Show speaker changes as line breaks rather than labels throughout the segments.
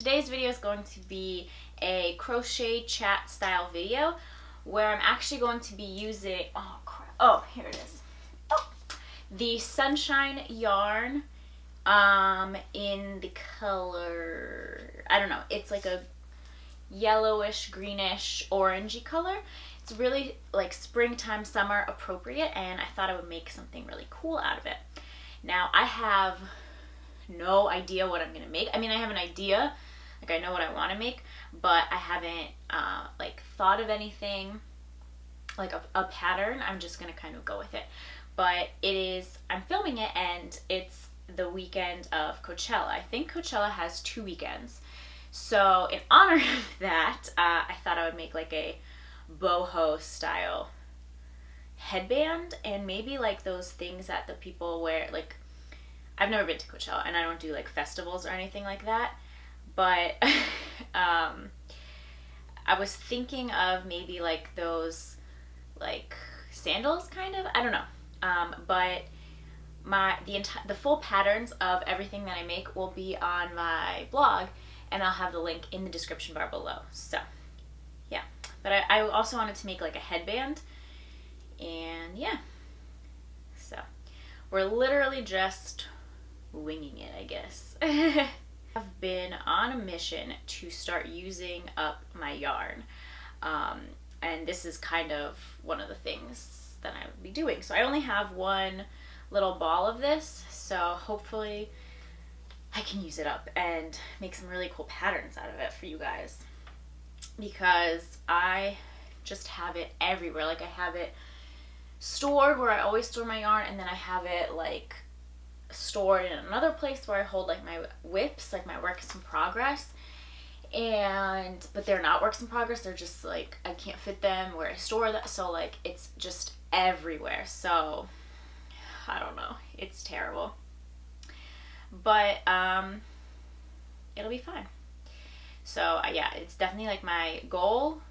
today's video is going to be a crochet chat style video where I'm actually going to be using, here it is. The Sunshine yarn in the color, I don't know, it's like a yellowish, greenish, orangey color. It's really like springtime, summer appropriate, and I thought I would make something really cool out of it. Now, I have no idea what I'm gonna make. I mean, I have an idea, like I know what I want to make, but I haven't like thought of anything like a pattern. I'm just gonna kind of go with it. But I'm filming it, and it's the weekend of Coachella. I think Coachella has 2 weekends. So in honor of that, I thought I would make like a boho style headband, and maybe like those things that the people wear. Like, I've never been to Coachella, and I don't do like festivals or anything like that, but I was thinking of maybe like those like sandals kind of, I don't know, but the full patterns of everything that I make will be on my blog, and I'll have the link in the description bar below. So yeah, but I also wanted to make like a headband, and yeah, so we're literally just winging it, I guess. I've been on a mission to start using up my yarn, and this is kind of one of the things that I would be doing. So I only have one little ball of this, so hopefully I can use it up and make some really cool patterns out of it for you guys, because I just have it everywhere. Like, I have it stored where I always store my yarn, and then I have it like stored in another place where I hold like my whips, like my works in progress, but they're not works in progress, they're just like, I can't fit them where I store that, so like it's just everywhere. So I don't know, it's terrible, but it'll be fine. So yeah, it's definitely like my goal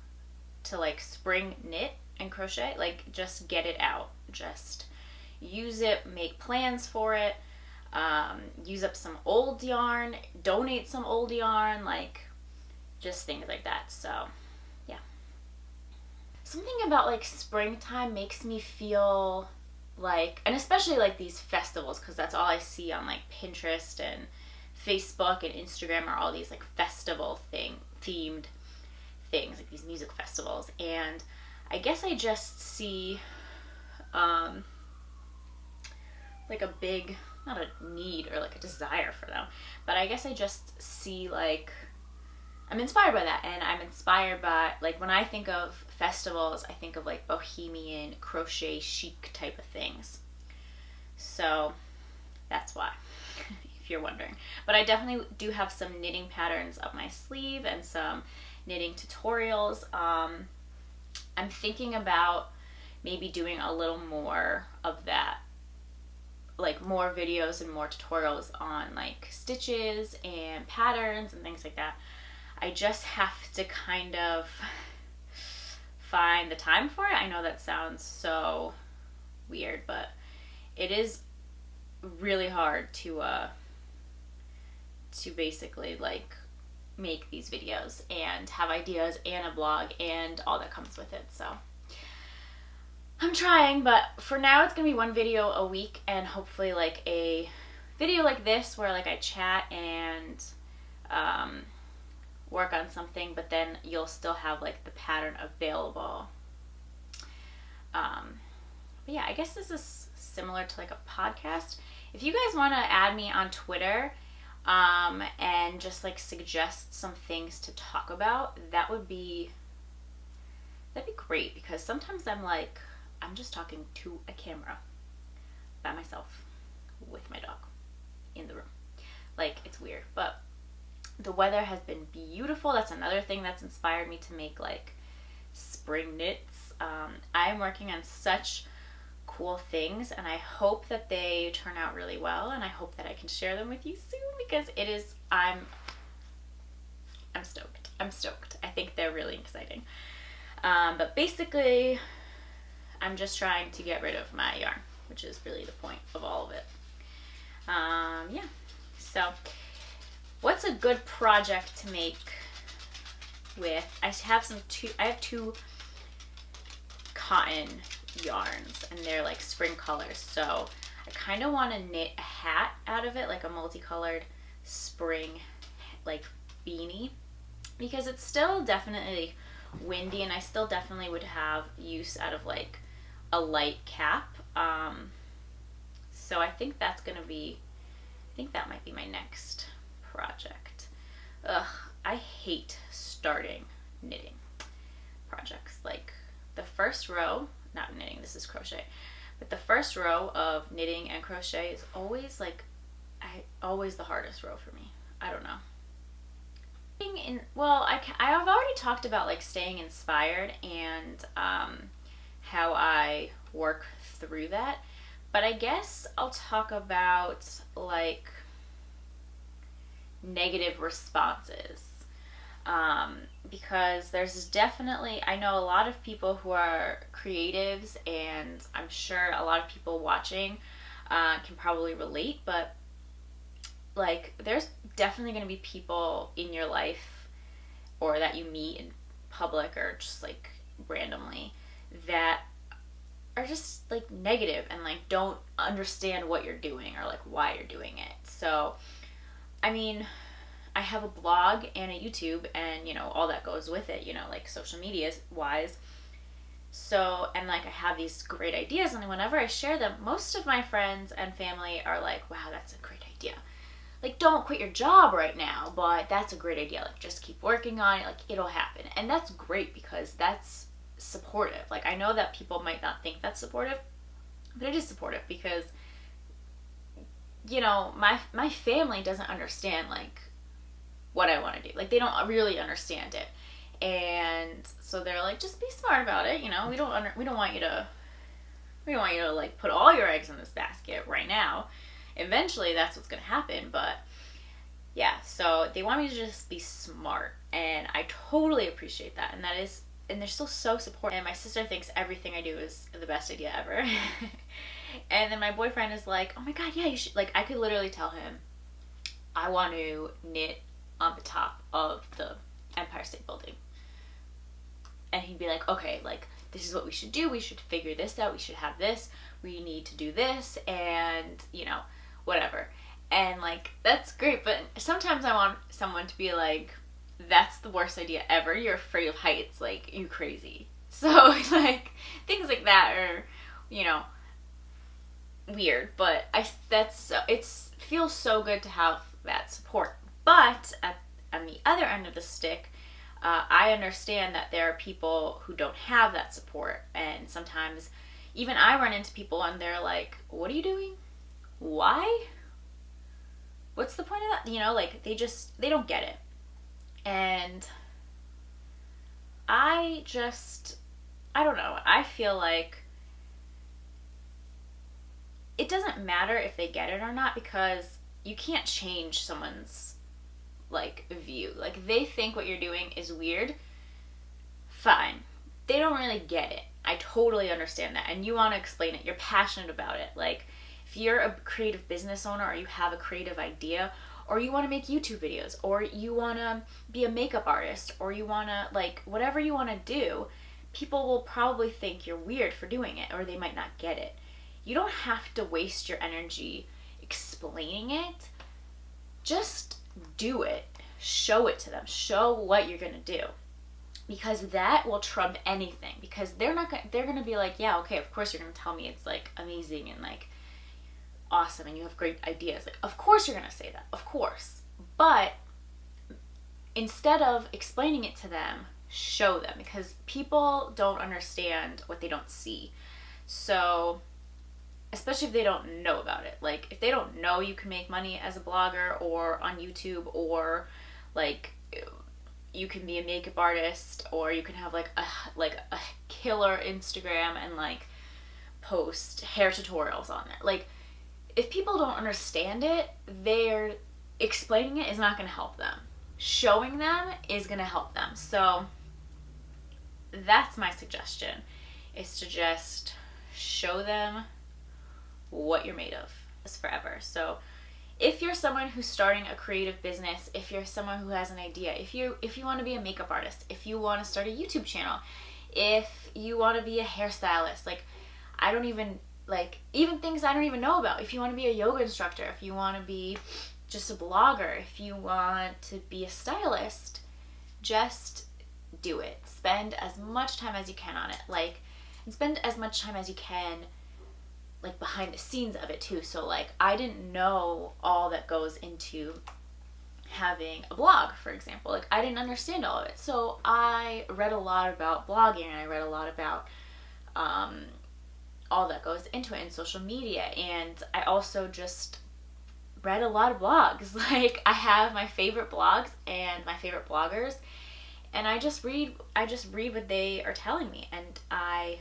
to like spring knit and crochet, like just get it out, just use it, make plans for it, use up some old yarn, donate some old yarn, like just things like that. So yeah, something about like springtime makes me feel like, and especially like these festivals, because that's all I see on like Pinterest and Facebook and Instagram are all these like festival themed things, like these music festivals, and I guess I just see like a big, not a need or like a desire for them, but I guess I just see like, I'm inspired by that, and I'm inspired by, like, when I think of festivals, I think of like bohemian crochet chic type of things. So that's why, if you're wondering. But I definitely do have some knitting patterns up my sleeve and some knitting tutorials. I'm thinking about maybe doing a little more of that, like more videos and more tutorials on like stitches and patterns and things like that. I just have to kind of find the time for it. I know that sounds so weird, but it is really hard to basically like make these videos and have ideas and a blog and all that comes with it. So I'm trying, but for now it's gonna be one video a week, and hopefully like a video like this where like I chat and work on something, but then you'll still have like the pattern available. But yeah, I guess this is similar to like a podcast. If you guys want to add me on Twitter and just like suggest some things to talk about, that'd be great, because sometimes I'm just talking to a camera by myself with my dog in the room. Like, it's weird, but the weather has been beautiful. That's another thing that's inspired me to make like spring knits. I'm working on such cool things, and I hope that they turn out really well, and I hope that I can share them with you soon, because I'm stoked. I think they're really exciting. But basically, I'm just trying to get rid of my yarn, which is really the point of all of it. Yeah, so what's a good project to make with, I have two cotton yarns, and they're like spring colors, so I kind of want to knit a hat out of it, like a multicolored spring like beanie, because it's still definitely windy and I still definitely would have use out of like a light cap. So I think that's gonna be, I think that might be my next project. Ugh, I hate starting knitting projects. Like the first row, not knitting, this is crochet, but the first row of knitting and crochet is always like, always the hardest row for me. I don't know. Well, I've already talked about like staying inspired and how I work through that, but I guess I'll talk about like negative responses, because there's definitely, I know a lot of people who are creatives, and I'm sure a lot of people watching can probably relate, but like there's definitely going to be people in your life or that you meet in public or just like randomly that are just like negative and like don't understand what you're doing or like why you're doing it. So I mean, I have a blog and a YouTube and, you know, all that goes with it, you know, like social media wise. So, and like I have these great ideas, and whenever I share them, most of my friends and family are like, wow, that's a great idea. Like, don't quit your job right now, but that's a great idea. Like, just keep working on it. Like, it'll happen. And that's great because that's supportive. Like, I know that people might not think that's supportive, but it is supportive because, you know, my family doesn't understand, like, what I want to do. Like, they don't really understand it. And so they're like, just be smart about it. You know, we don't want you to like put all your eggs in this basket right now. Eventually that's what's going to happen, but yeah, so they want me to just be smart, and I totally appreciate that. And they're still so supportive. And my sister thinks everything I do is the best idea ever. And then my boyfriend is like, oh my god, yeah, you should, like, I could literally tell him I want to knit on the top of the Empire State Building. And he'd be like, okay, like, this is what we should do. We should figure this out. We should have this. We need to do this. And, you know, whatever. And, like, that's great. But sometimes I want someone to be like, that's the worst idea ever. You're afraid of heights. Like, you crazy. So, like, things like that are, you know, weird. But it feels so good to have that support. But on the other end of the stick, I understand that there are people who don't have that support, and sometimes even I run into people and they're like, what are you doing? Why? What's the point of that? You know, like, they don't get it. And I don't know, I feel like it doesn't matter if they get it or not, because you can't change someone's like view. Like, if they think what you're doing is weird, fine. They don't really get it. I totally understand that. And you want to explain it. You're passionate about it. Like, if you're a creative business owner, or you have a creative idea, or you want to make YouTube videos, or you want to be a makeup artist, or you want to, like, whatever you want to do, people will probably think you're weird for doing it, or they might not get it. You don't have to waste your energy explaining it. Just do it. Show it to them. Show what you're gonna do, because that will trump anything. Because they're gonna be like, yeah, okay, of course you're gonna tell me it's like amazing and like awesome and you have great ideas. Like, of course you're gonna say that, of course. But instead of explaining it to them, show them, because people don't understand what they don't see. So, especially if they don't know about it. Like, if they don't know you can make money as a blogger or on YouTube, or like you can be a makeup artist, or you can have like a killer Instagram and like post hair tutorials on there. Like, if people don't understand it, they're explaining it is not going to help them. Showing them is going to help them. So that's my suggestion, is to just show them what you're made of. It's forever. So if you're someone who's starting a creative business, if you're someone who has an idea, if you want to be a makeup artist, if you want to start a YouTube channel, if you want to be a hairstylist, like I don't even, like even things I don't even know about, if you want to be a yoga instructor, if you want to be just a blogger, if you want to be a stylist, just do it. Spend as much time as you can on it, like, and spend as much time as you can like behind the scenes of it too. So like I didn't know all that goes into having a blog, for example. Like I didn't understand all of it. So I read a lot about blogging, and I read a lot about all that goes into it in social media. And I also just read a lot of blogs. Like I have my favorite blogs and my favorite bloggers, and I just read what they are telling me, and I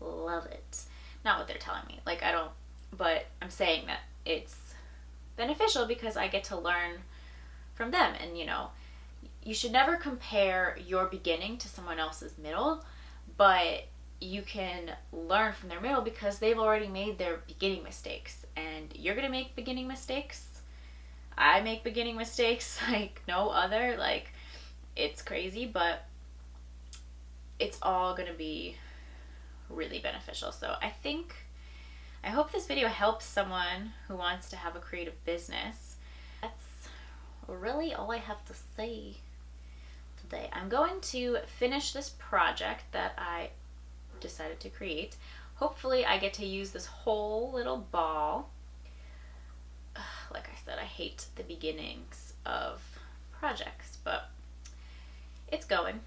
love it. Not what they're telling me, like I don't, but I'm saying that it's beneficial because I get to learn from them. And you know, you should never compare your beginning to someone else's middle, but you can learn from their middle because they've already made their beginning mistakes, and you're gonna make beginning mistakes. I make beginning mistakes like no other. Like it's crazy, but it's all gonna be really beneficial. So I hope this video helps someone who wants to have a creative business. That's really all I have to say today. I'm going to finish this project that I decided to create. Hopefully I get to use this whole little ball. Like I said, I hate the beginnings of projects, but it's going.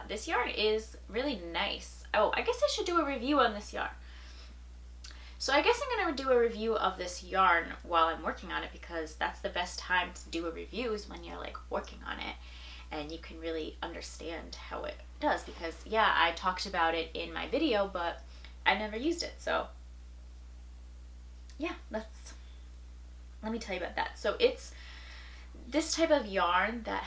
This yarn is really nice. Oh, I guess I should do a review on this yarn. So I guess I'm going to do a review of this yarn while I'm working on it, because that's the best time to do a review, is when you're like working on it and you can really understand how it does. Because yeah, I talked about it in my video, but I never used it. So yeah, let me tell you about that. So it's this type of yarn that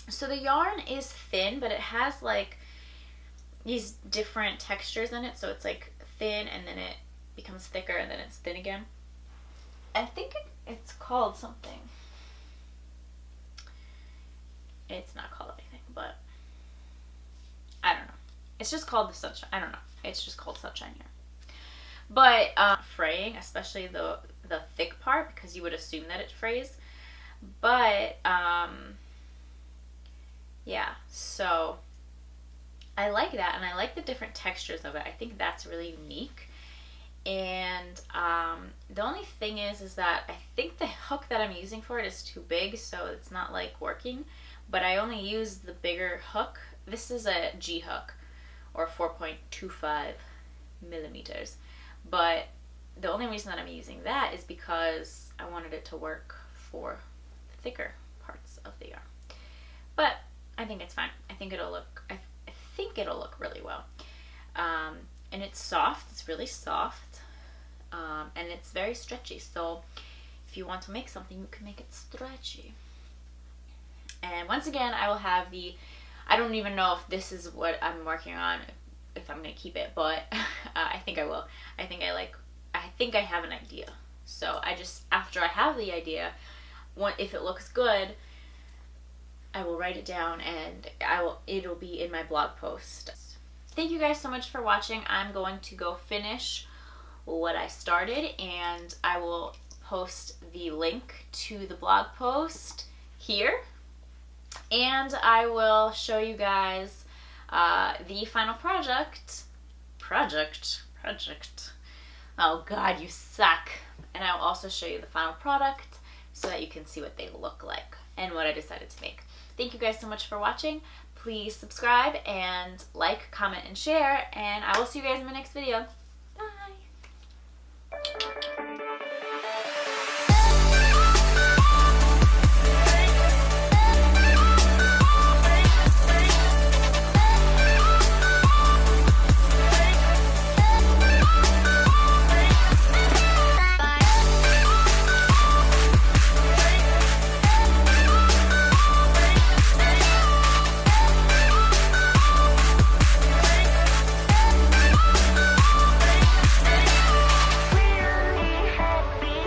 so the yarn is thin, but it has like these different textures in it. So it's like thin, and then it becomes thicker, and then it's thin again. I think it's called something. It's not called anything, but I don't know. It's just called the sunshine. I don't know. It's just called sunshine yarn. But fraying, especially the thick part, because you would assume that it frays. But yeah, so I like that, and I like the different textures of it. I think that's really unique. And the only thing is that I think the hook that I'm using for it is too big, so it's not like working. But I only use the bigger hook. This is a G hook, or 4.25 millimeters. But the only reason that I'm using that is because I wanted it to work for the thicker parts of the yarn. But I think it's fine. I think it'll look really well. And it's soft. It's really soft. And it's very stretchy. So if you want to make something, you can make it stretchy. And once again, I will have I don't even know if this is what I'm working on, if I'm going to keep it, but I think I will. I think I have an idea. So after I have the idea, if it looks good, I will write it down, and it'll be in my blog post. Thank you guys so much for watching. I'm going to go finish what I started, and I will post the link to the blog post here, and I will show you guys the final project. Oh God, you suck. And I will also show you the final product so that you can see what they look like and what I decided to make. Thank you guys so much for watching. Please subscribe and like, comment, and share, and I will see you guys in my next video.